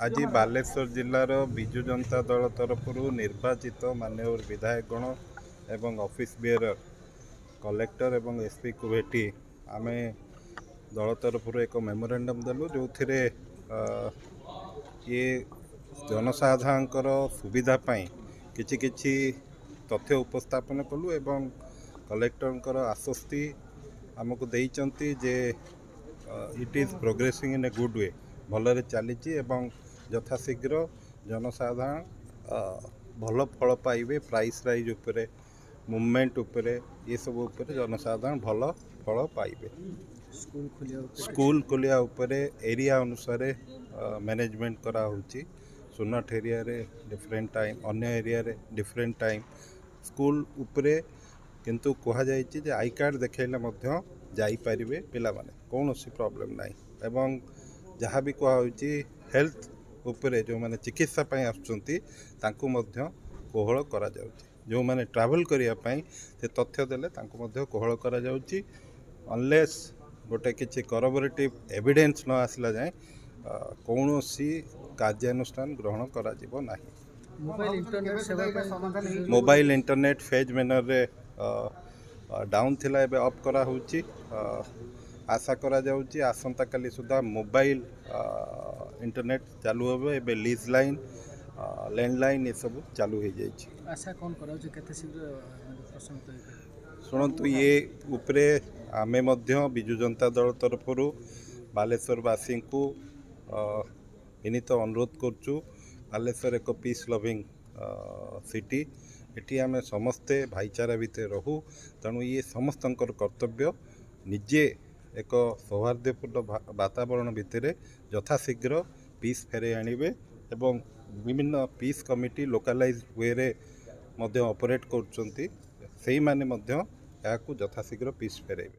आज बालेश्वर जिलार विजु जनता दल तरफ निर्वाचित माननीय विधायकगण एवं ऑफिस बेयर कलेक्टर एवं एसपी को भेटी आम दल तरफ एक मेमोरेंडम देलु जो थे ये जनसाधारण सुविधा किछि किछि तथ्य उपस्थापन कलु एवं कलेक्टर आश्वस्ति आमको देइचंती जे it is progressing in a good way भलरे चली यथाशीघ्र जनसाधारण भल फल पाइबे प्राइस राइज उपरे मूवमेंट उपरे ये सब उपरे जनसाधारण भल फल पाइबे। स्कूल खोलिया उपरे एरिया अनुसार मैनेजमेंट करा होची। सुनट एरिया रे डिफरेंट टाइम अन्य एरिया रे डिफरेंट टाइम स्कूल उपरे किंतु कहा जायछि जे आई कार्ड देखेले मध्य जाई परिबे पिला माने कोनोसी प्रॉब्लम नाही एवं जहाँ भी कहा होची हेल्थ उपरे जो माने चिकित्सा पई आछुंती तांको मध्य कोहळ करा जाउची। जो माने ट्रैवल करिया पई से तथ्य देले तांको मध्य कोहळ करा जाउची अनलेस गोटे किछि करबोरेटिव एविडेंस न आसला जाय कौनसी कार्यानुष्ठान ग्रहण करा जिवो नाही। मोबाइल इंटरनेट फेज मैनर रे डाउन थिला एबे अप करा होची। आशा करा जाउची आसंता काली सुधा मोबाइल इंटरनेट चालू होबे एबे लीज लाइन लैंडलाइन ये सब चालू हो जाइए। आशा कौन कराउछ केते शीघ्र प्रशमित शुणु ये उपरे आमे मध्य विजु जनता दल तरफ बालेश्वरवासी को विनीत अनुरोध करचु। बालेश्वर एक पीस लविंग सिटी एटी आमे समस्ते भाईचारा भितर रहू तेणु ये समस्त कर्तव्य निजे एक सौहार्दपूर्ण वातावरण भितर यथाशीघ्र पीस फेरे आनिबे एवं विभिन्न पीस कमिटी लोकालाइज वे रे मध्य ऑपरेट करछंती सेही माने मध्य याकू यथाशीघ्र पीस फेरेबे।